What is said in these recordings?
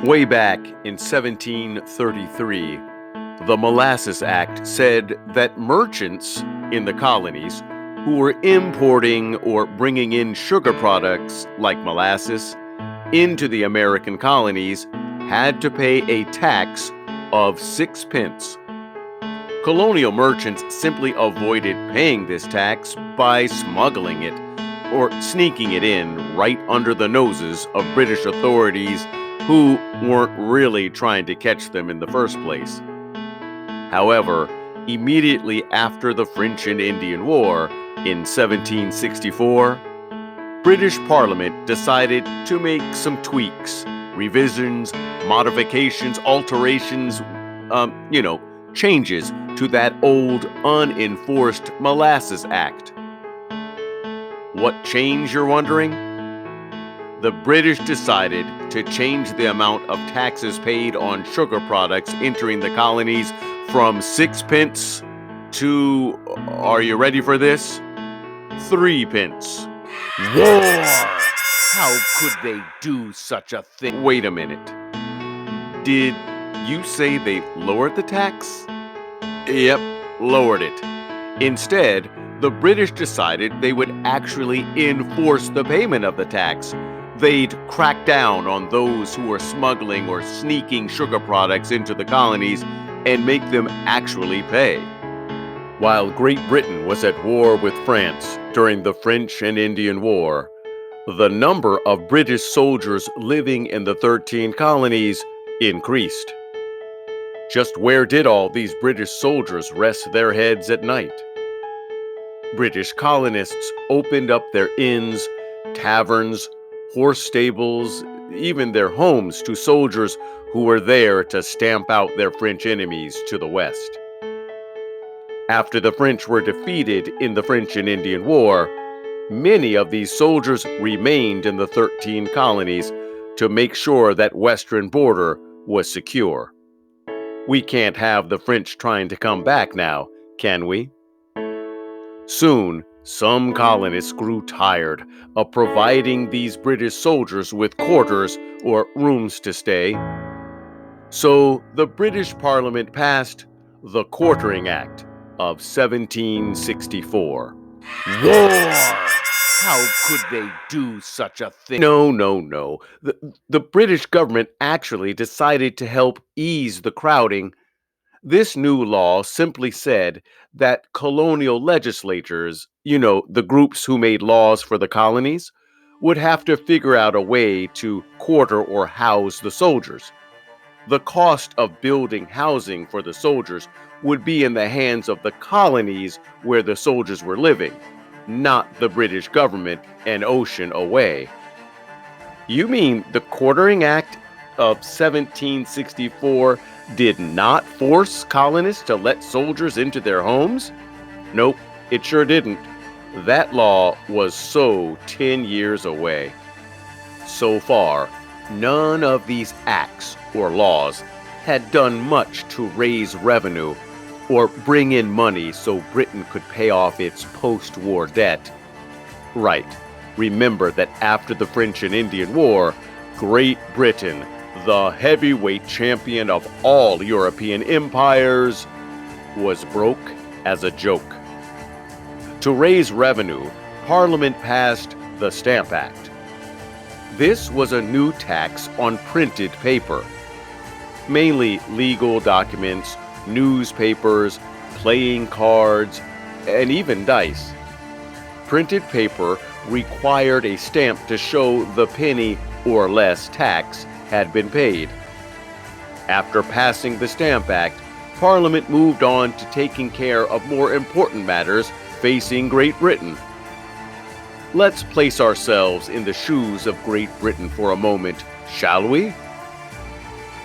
Way back in 1733, the Molasses Act said that merchants in the colonies who were importing or bringing in sugar products like molasses into the American colonies had to pay a tax of 6 pence. Colonial merchants simply avoided paying this tax by smuggling it or sneaking it in right under the noses of British authorities who weren't really trying to catch them in the first place. However, immediately after the French and Indian War in 1764, British Parliament decided to make some tweaks, revisions, modifications, alterations, changes to that old unenforced Molasses Act. What change, you're wondering? The British decided to change the amount of taxes paid on sugar products entering the colonies from 6 pence to, are you ready for this? 3 pence. War! How could they do such a thing? Wait a minute. Did you say they lowered the tax? Yep, lowered it. Instead, the British decided they would actually enforce the payment of the tax. They'd crack down on those who were smuggling or sneaking sugar products into the colonies and make them actually pay. While Great Britain was at war with France during the French and Indian War, the number of British soldiers living in the 13 colonies increased. Just where did all these British soldiers rest their heads at night? British colonists opened up their inns, taverns, horse stables, even their homes to soldiers who were there to stamp out their French enemies to the west. After the French were defeated in the French and Indian War, many of these soldiers remained in the 13 colonies to make sure that western border was secure. We can't have the French trying to come back now, can we? Soon, some colonists grew tired of providing these British soldiers with quarters or rooms to stay. So the British Parliament passed the Quartering Act of 1764. War! How could they do such a thing? No. The British government actually decided to help ease the crowding. This new law simply said that colonial legislatures, the groups who made laws for the colonies, would have to figure out a way to quarter or house the soldiers. The cost of building housing for the soldiers would be in the hands of the colonies where the soldiers were living, not the British government an ocean away. You mean the Quartering Act of 1764 did not force colonists to let soldiers into their homes? Nope, it sure didn't. That law was so 10 years away. So far, none of these acts or laws had done much to raise revenue or bring in money so Britain could pay off its post-war debt. Right, remember that after the French and Indian War, Great Britain, the heavyweight champion of all European empires, was broke as a joke. To raise revenue, Parliament passed the Stamp Act. This was a new tax on printed paper, mainly legal documents, newspapers, playing cards, and even dice. Printed paper required a stamp to show the penny or less tax had been paid. After passing the Stamp Act, Parliament moved on to taking care of more important matters facing Great Britain. Let's place ourselves in the shoes of Great Britain for a moment, shall we?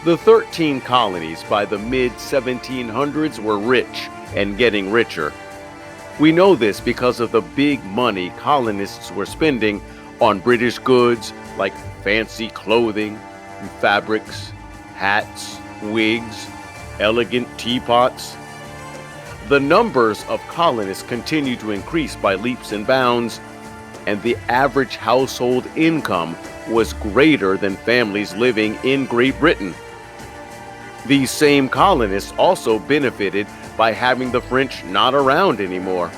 The 13 colonies by the mid-1700s were rich and getting richer. We know this because of the big money colonists were spending on British goods like fancy clothing, fabrics, hats, wigs, elegant teapots. The numbers of colonists continued to increase by leaps and bounds, and the average household income was greater than families living in Great Britain. These same colonists also benefited by having the French not around anymore.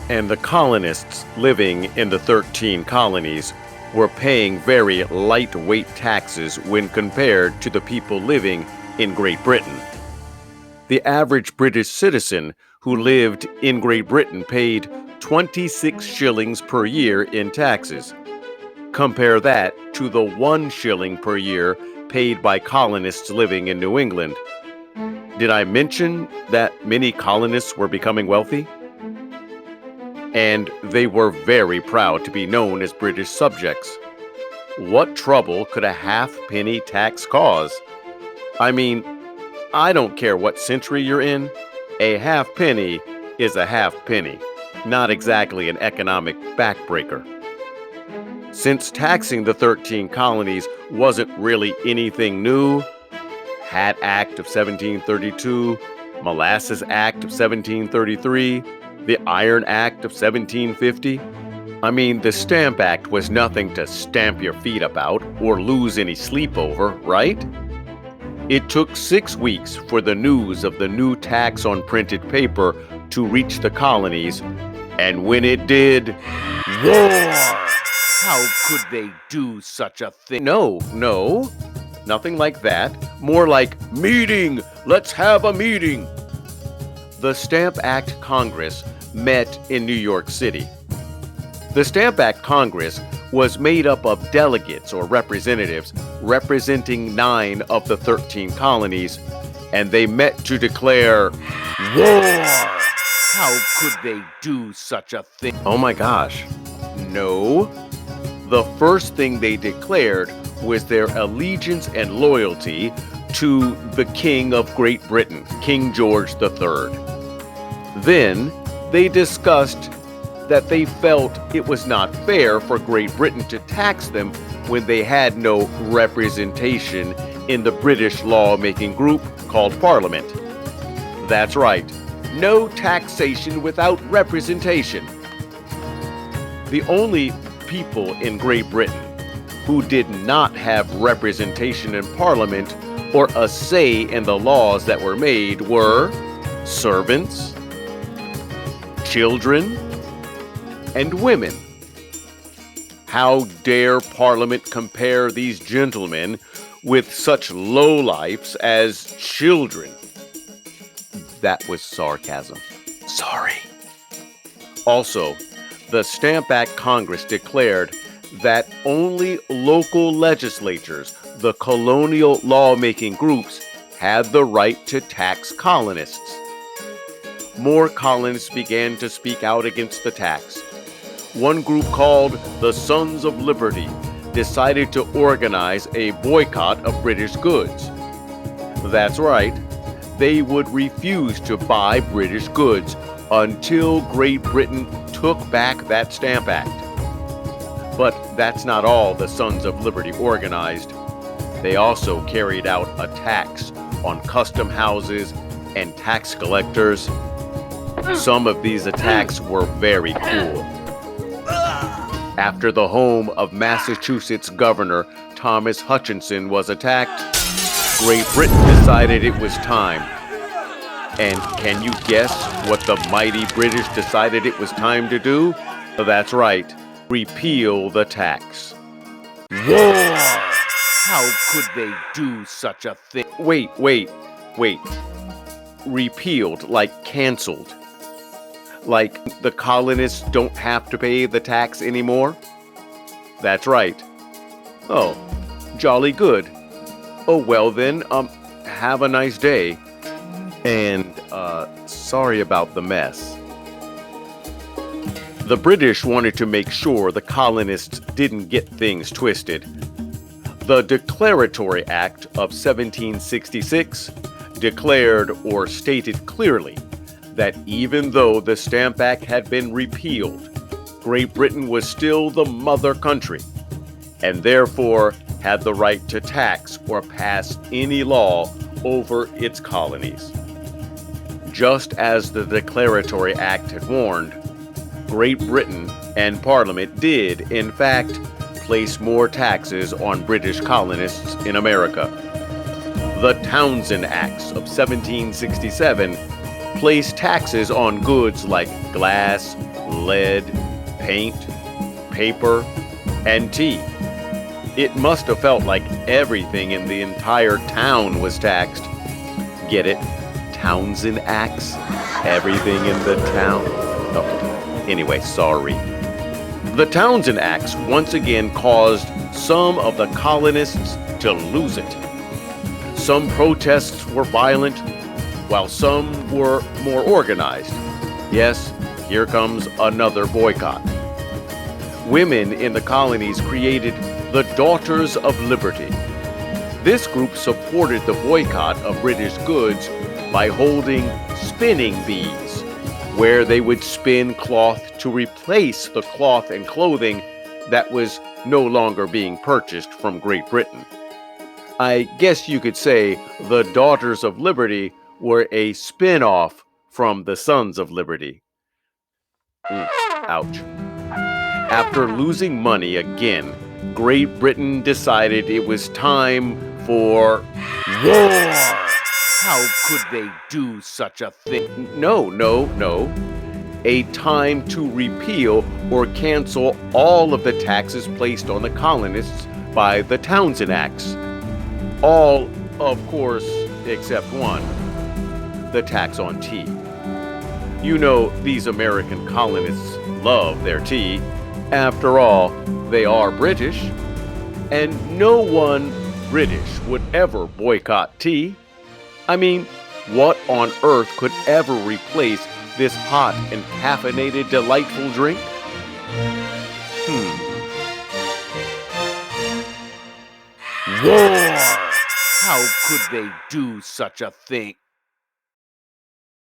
And the colonists living in the 13 colonies were paying very lightweight taxes when compared to the people living in Great Britain. The average British citizen who lived in Great Britain paid 26 shillings per year in taxes. Compare that to the 1 shilling per year paid by colonists living in New England. Did I mention that many colonists were becoming wealthy? And they were very proud to be known as British subjects. What trouble could a halfpenny tax cause? I mean, I don't care what century you're in, a halfpenny is a halfpenny, not exactly an economic backbreaker. Since taxing the 13 colonies wasn't really anything new, Hat Act of 1732, Molasses Act of 1733, the Iron Act of 1750, I mean, the Stamp Act was nothing to stamp your feet about or lose any sleep over, right? It took 6 weeks for the news of the new tax on printed paper to reach the colonies, and when it did, war! How could they do such a thing? No, nothing like that. More like, meeting! Let's have a meeting! The Stamp Act Congress met in New York City. The Stamp Act Congress was made up of delegates or representatives representing 9 of the 13 colonies, and they met to declare war! How could they do such a thing? Oh my gosh. No. The first thing they declared was their allegiance and loyalty to the King of Great Britain, King George III. Then they discussed that they felt it was not fair for Great Britain to tax them when they had no representation in the British law-making group called Parliament. That's right, no taxation without representation. The only people in Great Britain who did not have representation in Parliament or a say in the laws that were made were servants, children, and women. How dare Parliament compare these gentlemen with such lowlifes as children? That was sarcasm. Sorry. Also, the Stamp Act Congress declared that only local legislatures, the colonial lawmaking groups, had the right to tax colonists. More colonists began to speak out against the tax. One group called the Sons of Liberty decided to organize a boycott of British goods. That's right, they would refuse to buy British goods until Great Britain took back that Stamp Act. But that's not all the Sons of Liberty organized. They also carried out a tax on custom houses and tax collectors. Some of these attacks were very cruel. After the home of Massachusetts Governor Thomas Hutchinson was attacked, Great Britain decided it was time. And can you guess what the mighty British decided it was time to do? That's right, repeal the tax. War! How could they do such a thing? Wait. Repealed, like canceled. Like the colonists don't have to pay the tax anymore? That's right. Oh, jolly good. Oh, well then, have a nice day. And, sorry about the mess. The British wanted to make sure the colonists didn't get things twisted. The Declaratory Act of 1766 declared or stated clearly that even though the Stamp Act had been repealed, Great Britain was still the mother country, and therefore had the right to tax or pass any law over its colonies. Just as the Declaratory Act had warned, Great Britain and Parliament did, in fact, place more taxes on British colonists in America. The Townshend Acts of 1767 placed taxes on goods like glass, lead, paint, paper, and tea. It must have felt like everything in the entire town was taxed. Get it? Townshend Acts? Everything in the town. Oh, anyway, sorry. The Townshend Acts once again caused some of the colonists to lose it. Some protests were violent, while some were more organized. Yes, here comes another boycott. Women in the colonies created the Daughters of Liberty. This group supported the boycott of British goods by holding spinning bees, where they would spin cloth to replace the cloth and clothing that was no longer being purchased from Great Britain. I guess you could say the Daughters of Liberty were a spin-off from the Sons of Liberty. Ouch. After losing money again, Great Britain decided it was time for war. How could they do such a thing? No. A time to repeal or cancel all of the taxes placed on the colonists by the Townshend Acts. All, of course, except one, the tax on tea. You know, these American colonists love their tea. After all, they are British, and no one British would ever boycott tea. I mean, what on earth could ever replace this hot and caffeinated, delightful drink? War! How could they do such a thing?